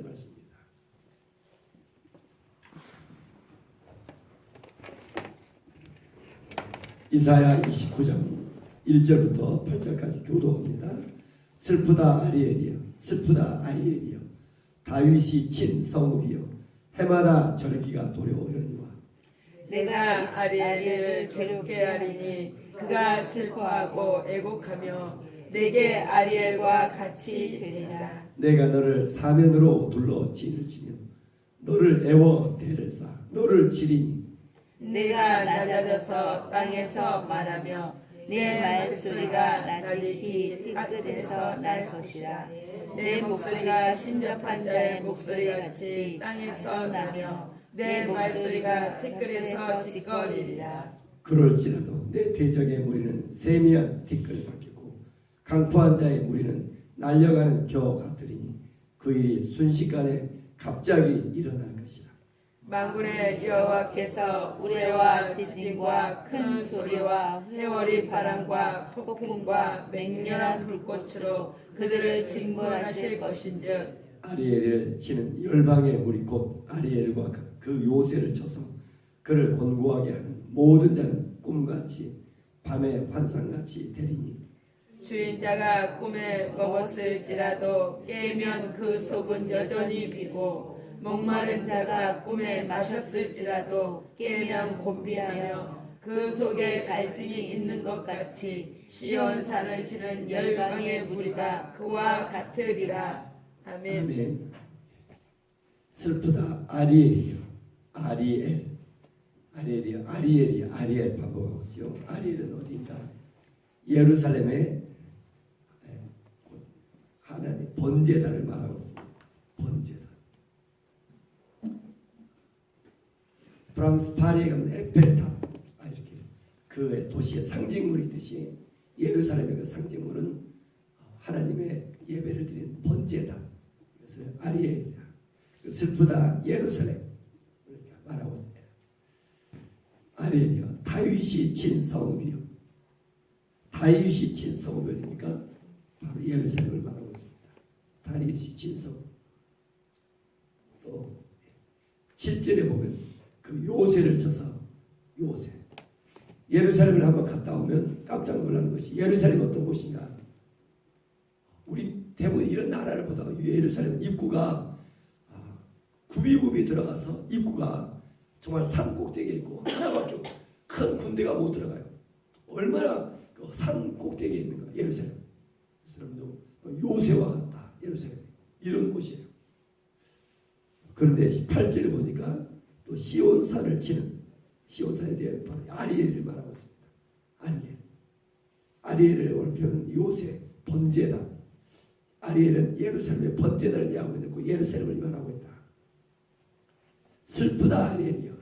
말씀입니다. 이사야 29장 1절부터 8절까지 교도합니다. 슬프다 아리엘이여, 슬프다 아이엘이여, 다윗이 친 성읍이여, 해마다 절기가 도래오려니와. 내가 아리엘을 괴롭게 하리니 그가 슬퍼하고 애곡하며 내게 아리엘과 같이 되리라. 내가 너를 사면으로 둘러 진을 치며 너를 애워 대를 쌓아 너를 지리니. 내가 낮아져서 땅에서 말하며 내 말소리가 나직히 띠끝에서 날 것이라. 내 목소리가 신접한 자의 목소리같이 땅에서 나며 내 말소리가 티끌에서 찌꺼리리라. 그럴지라도 내 대적의 무리는 세미한 티끌 같겠고 강포한 자의 무리는 날려가는 겨 같으리니 그 일이 순식간에 갑자기 일어날 것이라. 만군의 여호와께서 우레와 지진과 큰 소리와 회오리 바람과 폭풍과 맹렬한 불꽃으로 그들을 징벌하실 것인즉 아리엘을 치는 열방의 무리 곧 아리엘과 그 요새를 쳐서 그를 곤고하게 하는 모든 자는 꿈같이 밤의 환상같이 되리니. 주인자가 꿈에 먹었을지라도 깨면 그 속은 여전히 비고 목마른 자가 꿈에 마셨을지라도 깨면 곤비하며 그 속에 갈증이 있는 것 같이 시온산을 치는 열방의 무리가 그와 같으리라. 아멘. 아멘. 슬프다 아리엘이요, 아리엘이요, 아리엘 반복하고 있죠. 아리엘은 어디인가? 예루살렘의 하나님 번제단을 말하고 있습니다. 번제단. 프랑스 파리에 가면 에펠탑, 이렇게 그 도시의 상징물이듯이 예루살렘의 그 상징물은 하나님의 예배를 드리는 번제단. 그래서 아리엘이라. 슬프다 예루살렘 이렇게 말하고 있습니다. 아리엘이요, 다윗이 친 성읍이요. 다윗이 친 성읍이 어디입니까? 바로 예루살렘을 말하고 있습니다. 다윗이 친 성읍. 또 7절에 보면 그 요새를 쳐서 요새. 예루살렘을 한번 갔다 오면 깜짝 놀라는 것이 예루살렘 어떤 곳인가? 우리 대부분 이런 나라를 보다가 예루살렘 입구가 굽이굽이 들어가서 입구가 정말 산 꼭대기에 있고 하나밖에 없고 큰 군대가 못 들어가요. 얼마나 그 산 꼭대기에 있는가 예루살렘. 여러분도 요새와 같다 예루살렘 이런 곳이에요. 그런데 18절에 보니까 또 시온산을 치는 시온산에 대해 바로 아리엘을 말하고 있습니다. 아리엘을 오늘 표현은 요새 번제단. 아리엘은 예루살렘의 번제단을 이야기하고 있는 그 예루살렘을 말하고 있다. 슬프다 아리엘이여.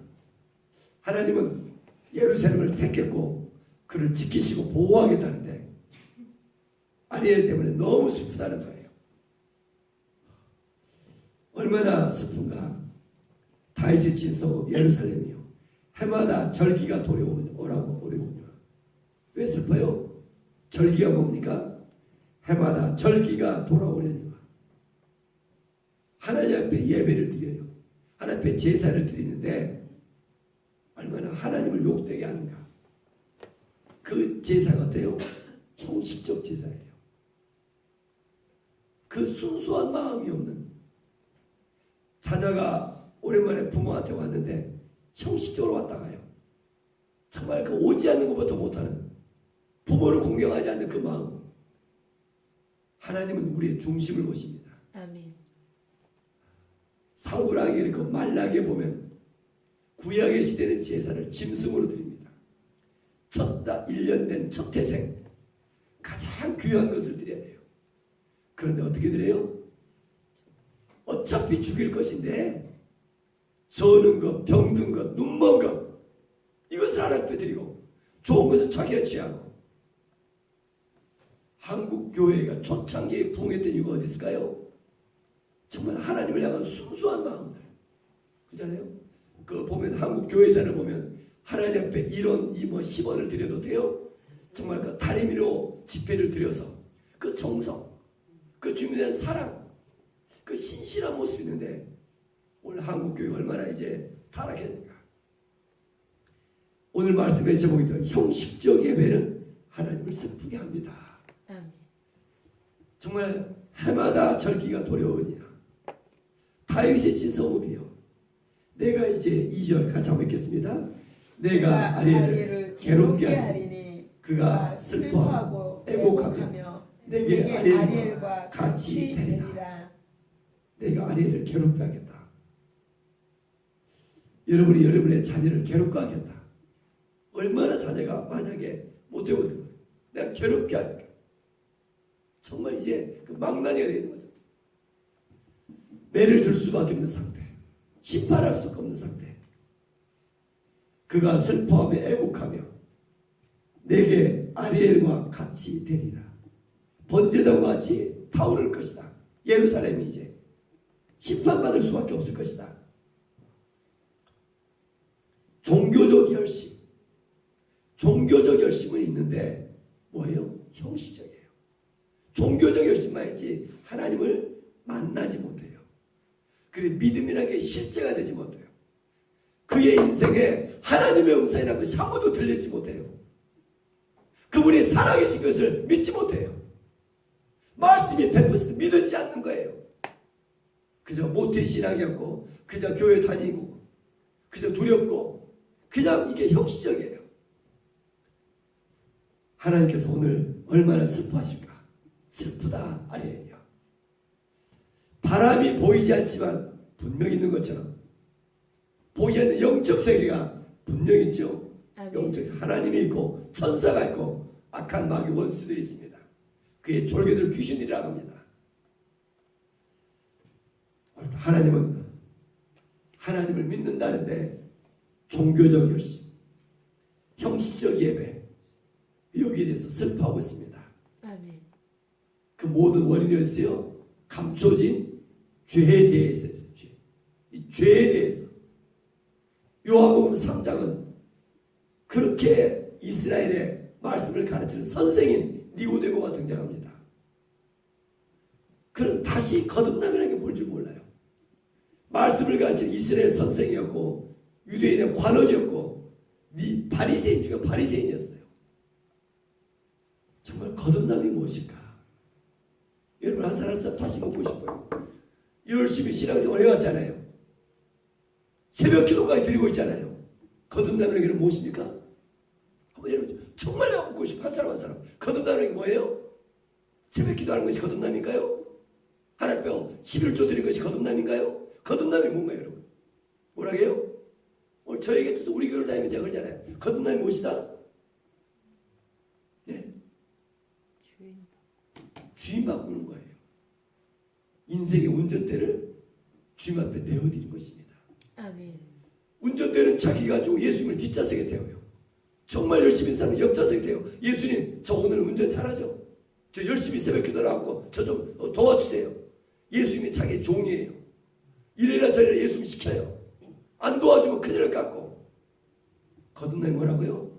하나님은 예루살렘을 택했고 그를 지키시고 보호하겠다는데 아리엘 때문에 너무 슬프다는 거예요. 얼마나 슬픈가. 다윗이 친 성읍 예루살렘이요, 해마다 절기가 도래오라고 오래군요. 왜 슬퍼요? 절기가 뭡니까? 해마다 절기가 돌아오려니와. 하나님 앞에 예배를 드려요. 하나님 앞에 제사를 드리는데 얼마나 하나님을 욕되게 하는가. 그 제사가 어때요? 형식적 제사예요. 그 순수한 마음이 없는 자녀가 오랜만에 부모한테 왔는데 형식적으로 왔다 가요. 정말 그 오지 않는 것부터 못하는, 부모를 공경하지 않는 그 마음. 하나님은 우리의 중심을 보십니다. 아멘. 사울왕이 그 말라기에 보면 구약의 시대는 제사를 짐승으로 드립니다. 첫 1년 된 첫 태생 가장 귀한 것을 드려야 돼요. 그런데 어떻게 드려요? 어차피 죽일 것인데 저는 것, 병든 것, 눈먼 것 이것을 하나님 앞에 드리고 좋은 것은 자기가 취하고. 한국 교회가 초창기에 부흥했던 이유가 어디 있을까요? 정말 하나님을 향한 순수한 마음들. 그렇잖아요? 그 보면 한국 교회사를 보면 하나님 앞에 1원, 2원, 10원을 드려도 돼요. 정말 그 다리미로 집회를 드려서 그 정성, 그 주민에 대한 사랑, 그 신실한 모습이 있는데 오늘 한국 교회 얼마나 이제 타락했는가. 오늘 말씀의 제목이 더 형식적 예배는 하나님을 슬프게 합니다. 아멘. 정말 해마다 절기가 도래오니라. 다윗의 진성읍이요. 내가 이제 2절 같이 한번 읽겠습니다. 내가 아리엘을 괴롭게 하리니 그가 슬퍼하고 애곡하며 내게 아리엘과 같이 되리라. 내가 아리엘을 괴롭게 하겠다. 여러분이 여러분의 자녀를 괴롭게 하겠다. 얼마나 자녀가 만약에 못되고 내가 괴롭게 하니까 정말 이제 그 망나니가 되는 거죠. 매를 들 수밖에 없는 상태, 심판할 수 없는 상태. 그가 슬퍼하며 애곡하며 내게 아리엘과 같이 되리라. 번제단과 같이 타오를 것이다. 예루살렘이 이제 심판받을 수밖에 없을 것이다. 종교적 열심, 종교적 열심은 있는데 뭐예요? 형식적이에요. 종교적 열심만 있지 하나님을 만나지 못해요. 그래 믿음이라는 게 실제가 되지 못해요. 그의 인생에 하나님의 음성이라는 것이 한 번도 들리지 못해요. 그분이 살아계신 것을 믿지 못해요. 말씀이 100% 믿지 않는 거예요. 그저 모태신앙이었고 그저 교회 다니고 그저 두렵고 그냥 이게 형식적이에요. 하나님께서 오늘 얼마나 슬퍼하실까? 슬프다 아리엘이요. 바람이 보이지 않지만 분명히 있는 것처럼 보이지 않는 영적 세계가 분명히 있죠. 영적 세계 하나님이 있고 천사가 있고 악한 마귀 원수들이 있습니다. 그의 졸개들 귀신이라고 합니다. 하나님은 하나님을 믿는다는데 종교적 열심, 형식적 예배 여기에 대해서 슬퍼하고 있습니다. 아멘. 그 모든 원인이었어요. 감춰진 죄에 대해서 죄. 이 죄에 대해서 요한복음 3장은 그렇게 이스라엘의 말씀을 가르치는 선생인 니고데모가 등장합니다. 그는 다시 거듭남이라는 게 뭔지 몰라요. 말씀을 가르치는 이스라엘 선생이었고 유대인의 관원이었고 바리새인 중에 바리새인이었어요. 정말 거듭남이 무엇일까? 여러분 한 사람 다시 먹고 싶어요. 열심히 신앙생활 해왔잖아요. 새벽 기도까지 드리고 있잖아요. 거듭남이라는 게 무엇입니까? 한번 여러분 정말 내가 묻고 싶어. 한 사람 한 사람. 거듭남이라는 게 뭐예요? 새벽 기도하는 것이 거듭남인가요? 하나님 11조 드린 것이 거듭남인가요? 거듭남이 뭔가요 여러분? 뭐라고요? 오늘 저에게 뜻은 우리 교회를 다니면 제가 그러잖아요. 거듭남이 무엇이다? 네? 주인 바꾸는 거예요. 인생의 운전대를 주님 앞에 내어드린 것입니다. 아멘. 운전대는 자기가 가지고 예수님을 뒷좌석에 태워요. 정말 열심히 사는 옆좌석에 태워. 예수님 저 오늘 운전 잘하죠? 저 열심히 새벽 기도 나왔고 저 좀 도와주세요. 예수님이 자기의 종이에요. 이래라 저래라 예수님 시켜요. 안 도와주면 큰일을 깎고. 거듭남이 뭐라고요?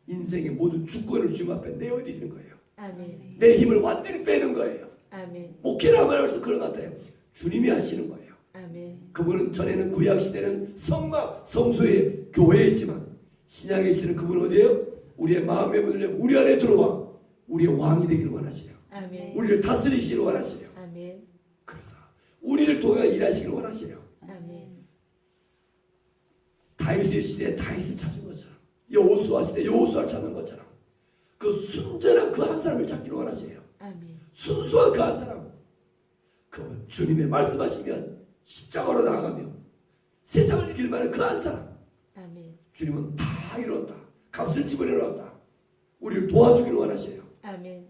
인생의 모든 주권을 주님 앞에 내어드리는 거예요. 아멘. 내 힘을 완전히 빼는 거예요. 아멘. 목회를 하면 할수록 그런 것 같아요. 주님이 하시는 거예요. 아멘. 그분은 전에는 구약시대는 성막 성소의 교회였지만 신약의 시대는 그분은 어디에요? 우리의 마음의 문을 열고 우리 안에 들어와 우리의 왕이 되기를 원하시요. 아멘. 우리를 다스리시기를 원하시요. 아멘. 그래서 우리를 통해 일하시기를 원하시요. 아멘. 다윗의 시대에 다윗을 찾은 것처럼 여호수아 시대에 여호수아를 찾는 것처럼 그 순전한 그 한 사람을 찾기를 원하세요. 아멘. 순수한 그 한 사람. 그 주님의 말씀하시면 십자가로 나아가며 세상을 이길 만한 그 한 사람. 아멘. 주님은 다 이뤘다. 값을 지불해놨다. 우리를 도와주기를 원하세요. 아멘.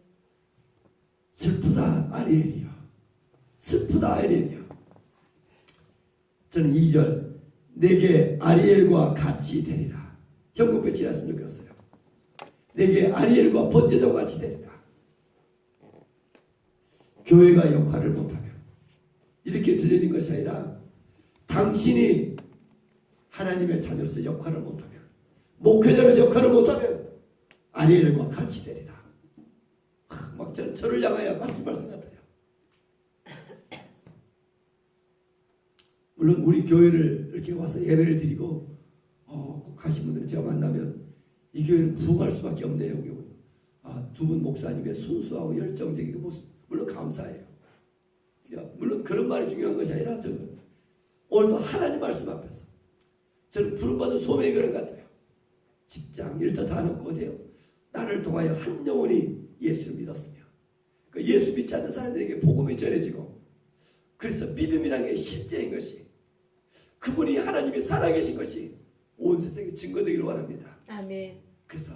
슬프다 아리엘이여. 슬프다 아리엘이여. 저는 2절 내게 아리엘과 같이 되리라. 형국에 지났으면 좋겠어요. 내게 아리엘과 번제단과 같이 되리라. 교회가 역할을 못하면 이렇게 들려진 것이 아니라 당신이 하나님의 자녀로서 역할을 못하면 목회자로서 역할을 못하면 아리엘과 같이 되리라. 막 저를 향하여 말씀 같아요. 물론 우리 교회를 이렇게 와서 예배를 드리고 가신 분들은 제가 만나면 이 교회는 부흥할 수밖에 없네요. 두 분 목사님의 순수하고 열정적인 모습 물론 감사해요. 물론 그런 말이 중요한 것이 아니라 저는 오늘도 하나님 말씀 앞에서 저는 부름받은 소명이 그런 것 같아요. 직장 일터 다 놓고 어디요? 나를 통하여 한 영혼이 예수를 믿었으며 예수 믿지 않는 사람들에게 복음이 전해지고 그래서 믿음이라는 게 실제인 것이 그분이 하나님이 살아계신 것이 온 세상에 증거되기를 원합니다. 아멘. 그래서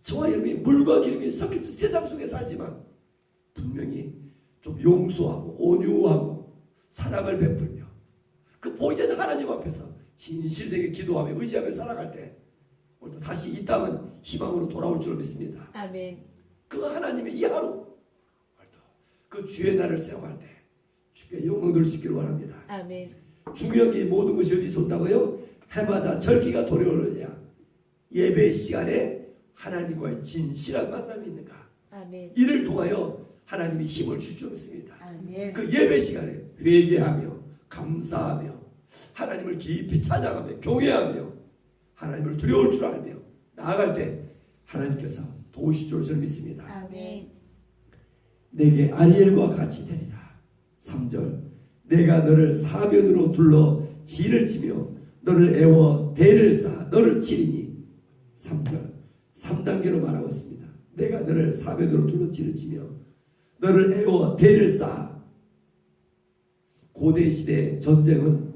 저와 여러분이 물과 기름이 섞여서 세상 속에 살지만 분명히 좀 용서하고 온유하고 사랑을 베풀며 그 보이지 않는 하나님 앞에서 진실되게 기도하며 의지하며 살아갈 때 오늘 다시 이 땅은 희망으로 돌아올 줄 믿습니다. 아멘. 그 하나님의 이 하루 그 주의 날을 세워갈 때 주께 영광 돌릴 수 있기를 원합니다. 아멘. 중요한 게 모든 것이 어디서 온다고요? 해마다 절기가 돌아오느냐 예배 시간에 하나님과의 진실한 만남이 있는가 아멘. 이를 통하여 하나님이 힘을 줄 줄 믿습니다. 아멘. 그 예배 시간에 회개하며 감사하며 하나님을 깊이 찬양하며 경외하며 하나님을 두려울 줄 알며 나아갈 때 하나님께서 도우실 줄 저는 믿습니다. 아멘. 내게 아리엘과 같이 되리라. 3절 내가 너를 사면으로 둘러 진을 치며 너를 애워 대를 쌓아 너를 치리니 3절 3단계로 말하고 있습니다. 내가 너를 사면으로 둘러 진을 치며 너를 애워 대를 쌓아. 고대 시대 전쟁은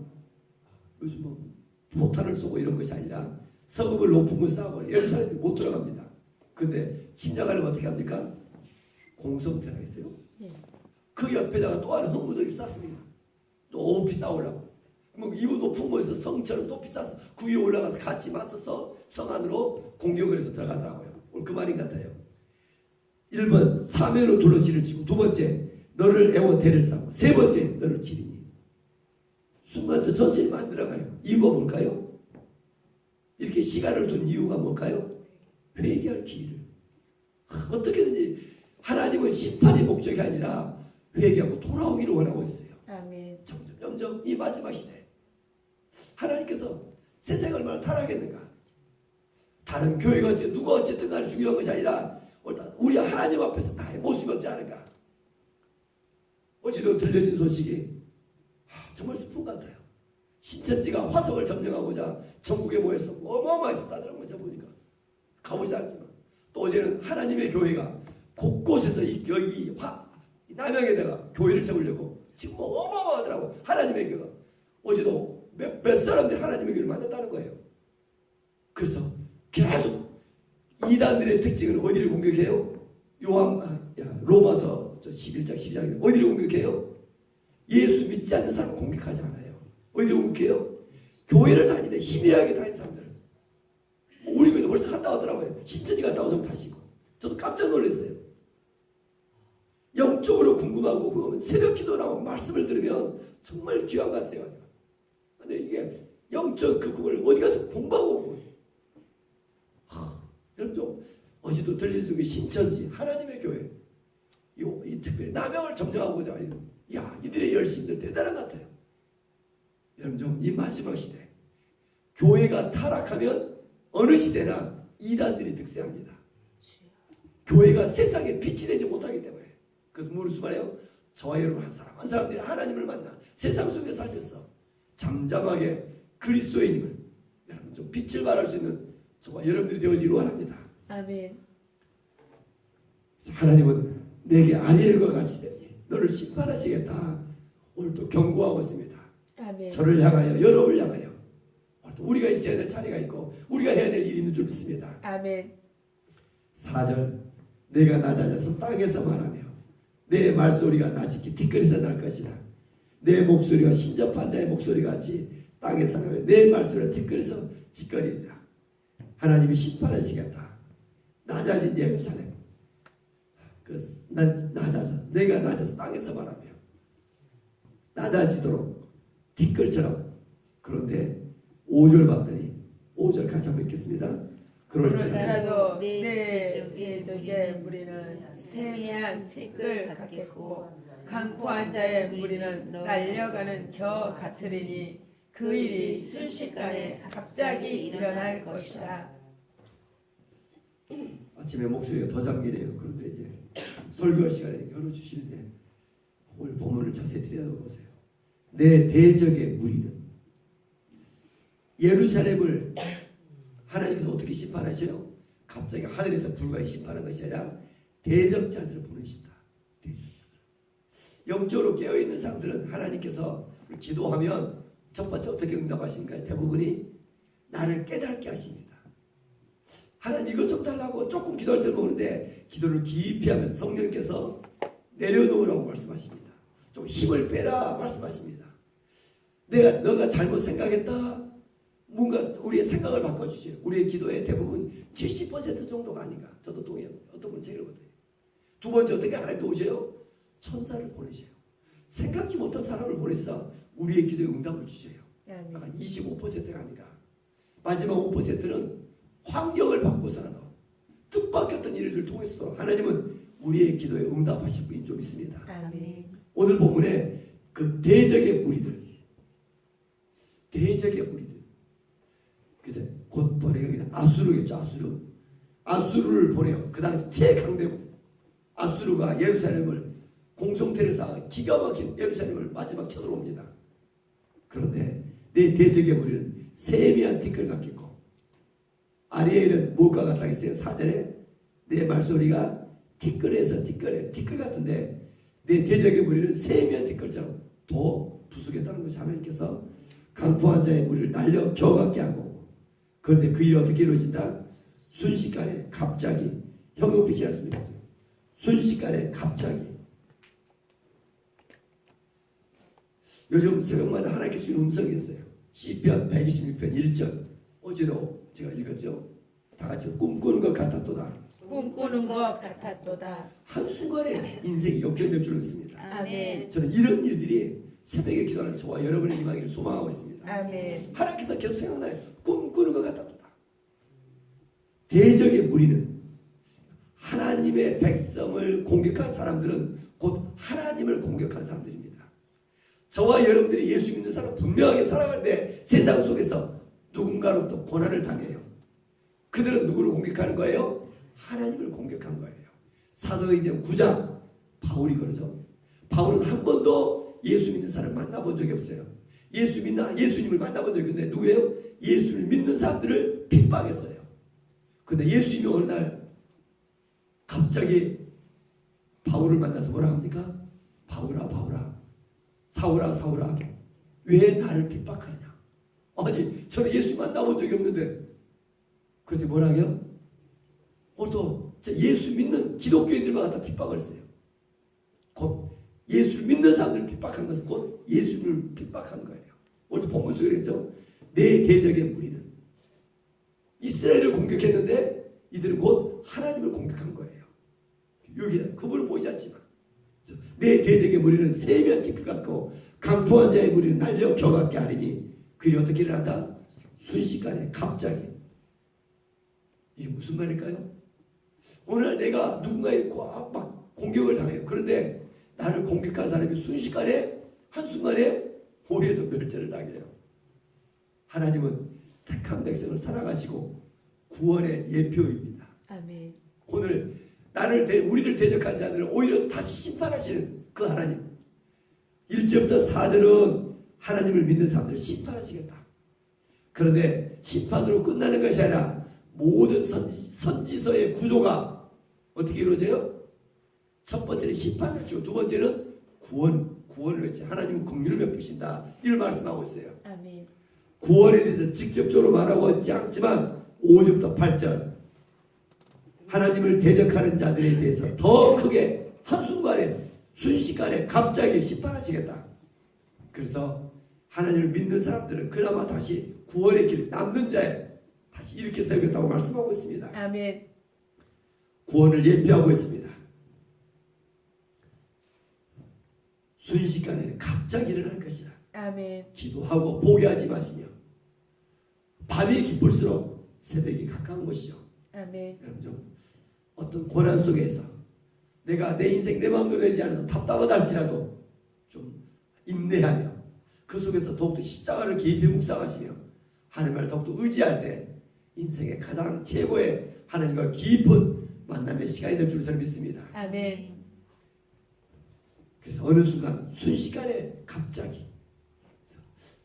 요즘 뭐 포탄을 쏘고 이런 것이 아니라 성읍을 높은 걸 쌓아버려 예루살렘이 못 들어갑니다. 근데 침략하려면 어떻게 합니까? 공성태가 있어요. 네. 그 옆에다가 또 하나 흙무더기를 쌓습니다. 높이 쌓으려고. 뭐 이거 높은 곳에서 성처럼 높이 쌓아서 그 위에 올라가서 같이 맞서서 성 안으로 공격을 해서 들어가더라고요. 오늘 그 말인 것 같아요. 1번 사면으로 둘러 진을 치고, 두 번째 너를 애워 대를 쌓고, 세 번째 너를 치리니. 순간 저 전체를 만들어가요. 이유가 뭘까요? 이렇게 시간을 둔 이유가 뭘까요? 회개할 기회를. 어떻게든지 하나님은 심판이 목적이 아니라 회개하고 돌아오기를 원하고 있어요. 아멘. 점점 이 마지막 시대 하나님께서 세상을 얼마나 타락했는가. 다른 교회가 어쨌든 누가 어쨌든 간에 중요한 것이 아니라 우리 하나님 앞에서 나의 모습이 어찌 않은가. 어제도 들려진 소식이 정말 슬픈 것 같아요. 신천지가 화성을 점령하고자 전국에 모여서 어마어마했었다더라고요. 제가 보니까 가보지 않지만 또 어제는 하나님의 교회가 곳곳에서 이 남양에다가 교회를 세우려고 지금 뭐 어마어마하더라고. 하나님의 교회가 어제도 몇 사람들이 하나님의 교회를 만났다는 거예요. 그래서 계속 이단들의 특징은 어디를 공격해요? 로마서 11장 12장에 어디를 공격해요? 예수 믿지 않는 사람을 공격하지 않아요. 어디를 공격해요? 교회를 다니는데 희미하게 다니는 사람들. 우리 교회도 벌써 갔다 오더라고요. 신천지 갔다 오서 다시고. 저도 깜짝 놀랐어요. 영적으로 궁금하고 그러면 새벽 기도라고 말씀을 들으면 정말 귀한 것 같아요. 근데 이게 영적 그 그걸 어디 가서 공부하고 온 거예요. 여러분 좀 어제도 들린 속에 신천지 하나님의 교회 이 특별히 남양을 점령하고자 이들의 열심들 대단한 것 같아요. 여러분 좀 이 마지막 시대 교회가 타락하면 어느 시대나 이단들이 득세합니다. 교회가 세상에 빛이 되지 못하기 때문에. 그래서 무슨 말이에요? 저와 여러분 한 사람 한 사람들이 하나님을 만나 세상 속에 살면서 잠잠하게 그리스도인임을 여러분 좀 빛을 발할 수 있는 저와 여러분들이 되어지기를 원합니다. 아멘. 하나님은 내게 아리엘과 같이 되니 너를 심판하시겠다. 오늘도 경고하고 있습니다. 아멘. 저를 향하여 여러분을 향하여 오늘도 우리가 있어야 될 자리가 있고 우리가 해야 될 일이 있는 줄 믿습니다. 아멘. 4절 내가 낮아져서 땅에서 말하며 내 말소리가 나직히 티끌에서 날 것이라. 내 목소리가 신접한 자의 목소리 같이 땅에서 나며 내 말소리가 티끌에서 짓거리리라. 하나님이 심판하시겠다. 낮아진 예루살렘 내가 낮아서 땅에서 말하며 낮아지도록 티끌처럼. 그런데 5절 봤더니 5절 같이 한번 읽겠습니다. 그럴지라도 내 대적에 우리는 세미한 티끌 같겠고 강포한 자의 무리는 날려가는 겨 같으리니 그 일이 순식간에 갑자기 일어날 것이라. 아침에 목소리가 더 잠기네요. 그런데 이제 설교할 시간에 열어주시는데 오늘 본문을 자세히 들여다보세요. 내 대적의 무리는 예루살렘을 하나님께서 어떻게 심판하셔요? 갑자기 하늘에서 불과히 심판한 것이 아니라 대적자들을 보내신다. 대적자들. 영적으로 깨어있는 사람들은 하나님께서 기도하면 첫 번째 어떻게 응답하십니까? 대부분이 나를 깨닫게 하십니다. 하나님 이것 좀 달라고 조금 기도할 때는 오는데 기도를 깊이 하면 성령께서 내려놓으라고 말씀하십니다. 좀 힘을 빼라 말씀하십니다. 너가 잘못 생각했다. 뭔가 우리의 생각을 바꿔주세요. 우리의 기도의 대부분 70% 정도가 아닌가. 저도 동의합니다. 어떤 분은 책을 못해요. 두 번째 어떻게 하나님 도우세요? 천사를 보내셔요. 생각지 못한 사람을 보내서 우리의 기도에 응답을 주셔요. 한 25%가 아닌가. 마지막 5%는 환경을 바꾸서라도 뜻밖했던 일을 통해서 하나님은 우리의 기도에 응답하실 분이 좀 있습니다. 아멘. 오늘 본문에 그 대적의 무리들, 그래서 곧 번역이 아수르겠죠. 아수르를 보내요. 그 당시 최강대국 아수르가 예루살렘을 공성태를 쌓아 기가 막힌 예루살렘을 마지막 쳐들어옵니다. 그런데 내 대적의 무리는 세미한 티끌 같겠고 아리엘은 무엇과 같다 했어요. 4절에 내 말소리가 티끌 같은데 내 대적의 무리는 세미한 티끌처럼 더 부수겠다는 것이 하나님께서 강포한 자의 무리를 날려 겨같게 하고 그런데 그 일이 어떻게 이루어진다? 순식간에 갑자기 형용빛이 않습니다. 순식간에 갑자기 요즘 새벽마다 하나님께 주는 음성이 있어요. 시편 126편 1절 어제도 제가 읽었죠. 다 같이 꿈꾸는 것 같았도다. 꿈꾸는 것 같았도다. 한순간에 인생이 역전될 줄 믿습니다. 아멘. 저는 이런 일들이 새벽에 기도하는 저와 여러분의 임하기를 소망하고 있습니다. 아멘. 하나님께서 계속 생각나요. 꿈꾸는 것 같았도다. 대적의 무리는 하나님의 백성을 공격한 사람들은 곧 하나님을 공격한 사람들입니다. 저와 여러분들이 예수 믿는 사람 분명하게 살아가는데 세상 속에서 누군가로부터 고난을 당해요. 그들은 누구를 공격하는 거예요? 하나님을 공격한 거예요. 사도행전 9장 바울이 그러죠. 바울은 한 번도 예수 믿는 사람을 만나본 적이 없어요. 예수님을 만나본 적이 없는데 누구예요? 예수를 믿는 사람들을 핍박했어요. 근데 예수님이 어느 날 갑자기 바울을 만나서 뭐라 합니까? 바울아 사울아 왜 나를 핍박하냐? 아니 저는 예수 만나본 적이 없는데 그런데 뭐라 해요? 오늘도 예수 믿는 기독교인들만 갖다 핍박을 했어요. 곧 예수를 믿는 사람들을 핍박한 것은 곧 예수를 핍박한 거예요. 오늘도 본문 속에 그랬죠. 내 대적의 무리는 이스라엘을 공격했는데 이들은 곧 하나님을 공격한 거예요. 여기 그분은 보이지 않지만 내 대적의 무리는 세미한 티끌 같고 강포한 자의 무리는 날려 겨같게 하리니 그들이 어떻게 일어난다? 순식간에 갑자기. 이게 무슨 말일까요? 오늘 내가 누군가에 막 공격을 당해요. 그런데 나를 공격한 사람이 순식간에 한순간에 우리에도 멸절을 당해요. 하나님은 택한 백성을 사랑하시고 구원의 예표입니다. 아멘. 오늘 우리를 대적한 자들을 오히려 다시 심판하시는 그 하나님. 1절부터 4절은 하나님을 믿는 사람들을 심판하시겠다. 그런데 심판으로 끝나는 것이 아니라 모든 선지서의 구조가 어떻게 이루어져요? 첫 번째는 심판을 주고 두 번째는 구원을 외치 하나님은 긍휼을 베푸신다. 이를 말씀하고 있어요. 아멘. 구원에 대해서 직접적으로 말하고 있지 않지만 5절부터 8절 하나님을 대적하는 자들에 대해서 더 크게 한순간에 순식간에 갑자기 심판하시겠다. 그래서 하나님을 믿는 사람들은 그나마 다시 구원의 길 남는 자에 다시 이렇게 세우겠다고 말씀하고 있습니다. 아멘. 구원을 예표하고 있습니다. 순식간에 갑자기 일어날 것이다. 아멘. 기도하고 포기하지 마시며 밤이 깊을수록 새벽이 가까운 것이죠. 아멘. 여러분 좀 어떤 고난 속에서 내가 내 인생 내 마음대로 되지 않아서 답답하다 할지라도 좀 인내하며 그 속에서 더욱더 십자가를 깊이 묵상하시며 하나님을 더욱더 의지할 때 인생의 가장 최고의 하나님과 깊은 만남의 시간이 될 줄 저는 믿습니다. 아멘. 그래서 어느 순간 순식간에 갑자기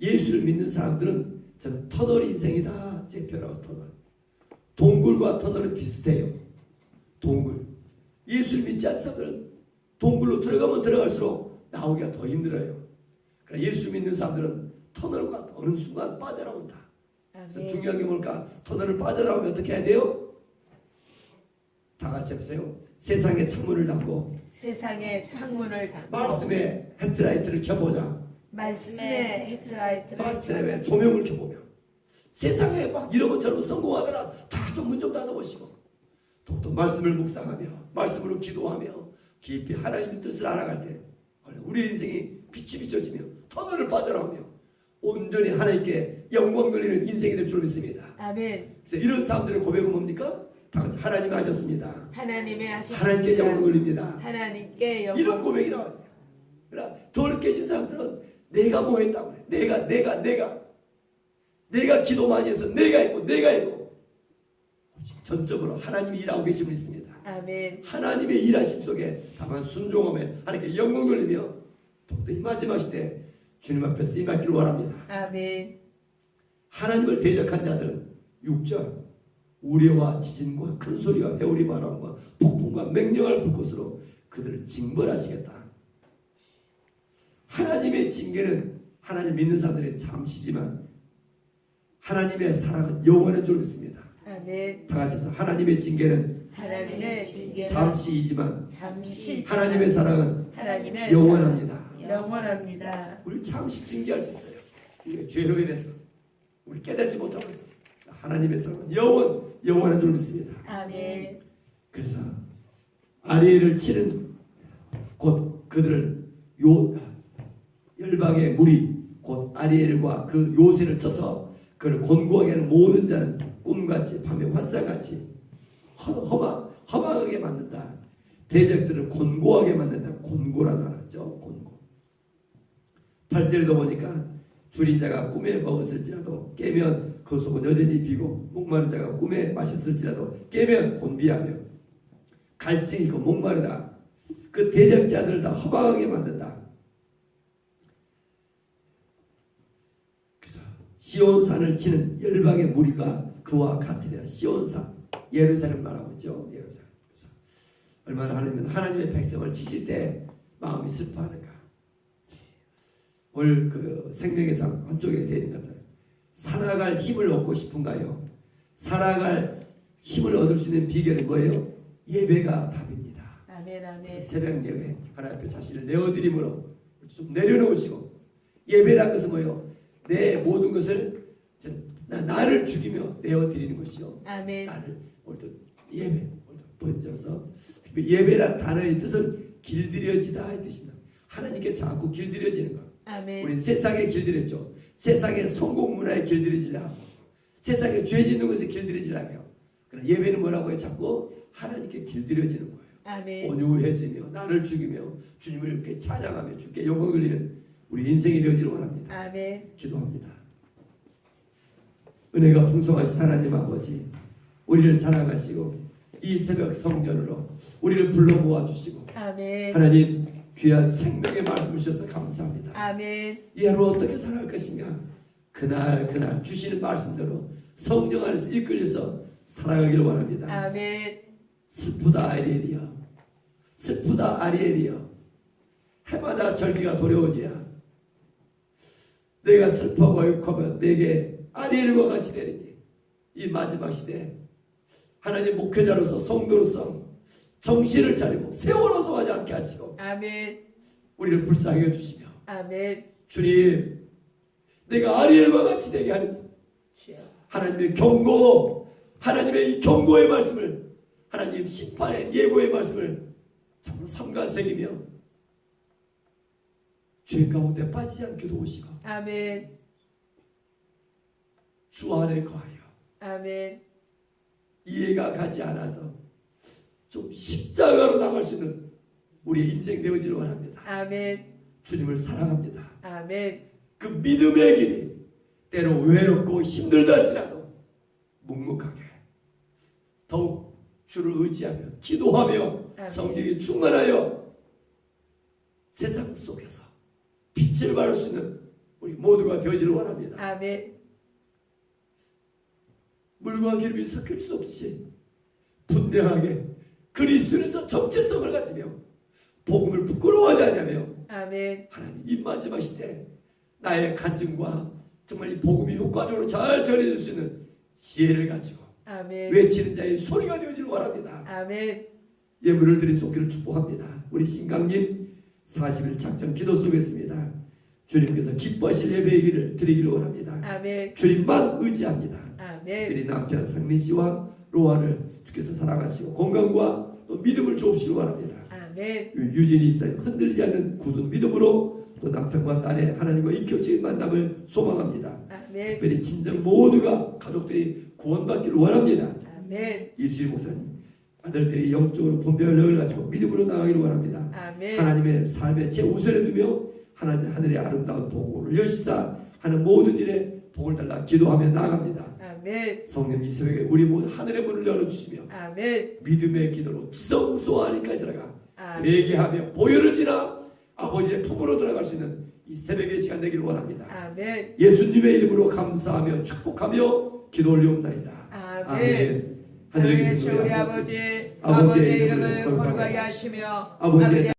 예수를 믿는 사람들은 저는 터널 인생이다. 제 표현하고 터널. 동굴과 터널은 비슷해요. 동굴. 예수를 믿지 않는 사람들은 동굴로 들어가면 들어갈수록 나오기가 더 힘들어요. 그러나 예수를 믿는 사람들은 터널과 어느 순간 빠져나온다. 그래서 아멘. 중요한 게 뭘까? 터널을 빠져나오면 어떻게 해야 돼요? 다 같이 해보세요. 세상의 창문을 닫고 세상의 창문을 닫고 말씀의 헤드라이트를 켜보자. 말씀의 헤드라이트를 말씀의 조명을 켜보며 세상에 막 이런 것처럼 성공하더라 다 좀 문 좀 닫아보시고 또 말씀을 묵상하며 말씀으로 기도하며 깊이 하나님의 뜻을 알아갈 때 우리 인생이 빛이 비춰지며 터널을 빠져나오며 온전히 하나님께 영광 돌리는 인생이 될 줄 믿습니다. 아멘. 그래서 이런 사람들의 고백은 뭡니까? 다 같이 하나님이 하셨습니다. 하나님의 하셨습니다. 하나님께 영광 돌립니다. 하나님께 영광. 이런 고백이 나와요. 그러나 덜 깨진 사람들은 내가 뭐 했다고 그래. 내가 기도 많이 해서 내가 했고 전적으로 하나님이 일하고 계심을 믿습니다. 아멘. 하나님의 일하심 속에 다만 순종하며 하나님께 영광 돌리며 더욱더 이 마지막 시대에 주님 앞에서 임하기를 원합니다. 아멘. 하나님을 대적한 자들은 6절 우레와 지진과 큰 소리와 회오리 바람과 폭풍과 맹렬할 불꽃으로 그들을 징벌하시겠다. 하나님의 징계는 하나님 믿는 자들의 잠시지만 하나님의 사랑은 영원한 줄 믿습니다. 아멘. 다 같이 해서 하나님의 징계는 하나님의 징계는 잠시이지만 잠시 하나님의 사랑은 하나님의 영원합니다. 영원합니다. 우리 잠시 징계할 수 있어요. 우리가 죄로 인해서 우리 깨닫지 못하고 있어. 하나님의 사랑은 영원한 줄 믿습니다. 아멘. 그래서 아리엘을 치는 곧 그들을 열방의 무리 곧 아리엘과 그 요새를 쳐서 그를 곤고하게 하는 모든 자는 꿈같이 밤의 환상같이 허망하게 만든다. 대적들을 곤고하게 만든다. 곤고라는 말이죠. 곤고. 8절에도 보니까 줄인 자가 꿈에 먹었을지라도 깨면 그 속은 여전히 비고 목마른 자가 꿈에 마셨을지라도 깨면 곤비하며 갈증이 있고 목마르다. 그 대적자들을 다 허망하게 만든다. 그래서 시온산을 치는 열방의 무리가 그와 같으리라. 시온산 예루살렘 말하고 있죠. 예루살렘. 그래서 얼마나 하나님의 백성을 치실 때 마음이 슬퍼하는가. 오늘 그 생명의 삶 한쪽에 되는 것들 살아갈 힘을 얻고 싶은가요? 살아갈 힘을 얻을 수 있는 비결은 뭐예요? 예배가 답입니다. 아멘. 아멘. 새벽 예배 하나님 앞에 자신을 내어드림으로 좀 내려놓으시고 예배란 것은 뭐예요? 내 모든 것을 나를 죽이며 내어드리는 것이요. 아멘. 나를 오늘도 예배 번져서 예배란 단어의 뜻은 길들여지다 이 뜻입니다. 하나님께 자꾸 길들여지는 거. 아멘. 우리는 세상에 길들였죠. 세상의 성공 문화에 길들여지려 하고 세상에 죄 짓는 것에 길들여지려 해요. 그러나 예배는 뭐라고 해요? 자꾸 하나님께 길들여지는 거예요. 아멘. 온유해지며 나를 죽이며 주님을 이렇게 찬양하며 주께 영광 돌리는 우리 인생이 되어지를 원합니다. 아멘. 기도합니다. 은혜가 풍성하신 하나님 아버지 우리를 사랑하시고 이 새벽 성전으로 우리를 불러 모아주시고 아멘. 하나님 귀한 생명의 말씀을 주셔서 감사합니다. 아멘. 이 하루 어떻게 살아갈 것인가 그날 주시는 말씀대로 성령 안에서 이끌려서 살아가기를 원합니다. 아멘. 슬프다 아리엘이여 슬프다 아리엘이여 해마다 절기가 도래오니야 내가 슬퍼하고 욕하면 내게 아리엘과 같이 되리니 이 마지막 시대에 하나님 목회자로서 성도로서 정신을 차리고 세월호소 하지 않게 하시고 아멘. 우리를 불쌍히 해주시며 아멘. 주님 내가 아리엘과 같이 되게 하는 주여. 하나님의 경고 하나님의 이 경고의 말씀을 하나님 심판의 예고의 말씀을 참으로 삼가 새기며 죄 가운데 빠지지 않게 도우시고 아멘. 주 안에 거하여 아멘. 이해가 가지 않아도 좀 십자가로 나갈 수 있는 우리의 인생 되어지를 원합니다. 아멘. 주님을 사랑합니다. 아멘. 그 믿음의 길이 때로 외롭고 힘들다 할지라도 묵묵하게 더욱 주를 의지하며 기도하며 아멘. 성경에 충만하여 세상 속에서 빛을 발할 수 있는 우리 모두가 되어지를 원합니다. 아멘. 물과 기름이 섞일 수 없이 분명하게 그리스도에서 정체성을 가지며 복음을 부끄러워하지 않으며 아멘. 하나님 이 마지막 시대 나의 간증과 정말 이 복음이 효과적으로 잘 전해질 수 있는 지혜를 가지고 아멘. 외치는 자의 소리가 되어지를 원합니다. 아멘. 예물을 드린 속기를 축복합니다. 우리 신강님 40일 작정 기도 속했습니다. 주님께서 기뻐하실 예배이기를 드리기를 원합니다. 아멘. 주님만 의지합니다. 아멘. 특별히 남편 상민 씨와 로아를 주께서 사랑하시고 건강과 또 믿음을 주옵시기 바랍니다. 아멘. 유진이 입사님 흔들리지 않는 굳은 믿음으로 또 남편과 딸의 하나님과 인격적인 만남을 소망합니다. 아멘. 특별히 친정 모두가 가족들이 구원받기를 원합니다. 아멘. 이수희 목사님 아들들이 영적으로 분별력을 가지고 믿음으로 나가기를 원합니다. 아멘. 하나님의 삶의 최우선에 두며 하나님 하늘의 아름다운 복을 여시사 하는 모든 일에 복을 달라 기도하며 나아갑니다. 아멘. 성령 이스라엘에 우리 모두 하늘의 문을 열어주시며 아멘. 믿음의 기도로 지성소 안에까지 들어가 아멘. 회개하며 보혈을 지나 아버지의 품으로 들어갈 수 있는 이 새벽의 시간 되기를 원합니다. 아멘. 예수님의 이름으로 감사하며 축복하며 기도 올려옵나이다. 아멘. 하늘에 하늘에 계신 계신 우리 우리 아버지 아버지, 아버지의 아버지의 이름을 이름을 거룩하게 거룩하게 하시며 아버지의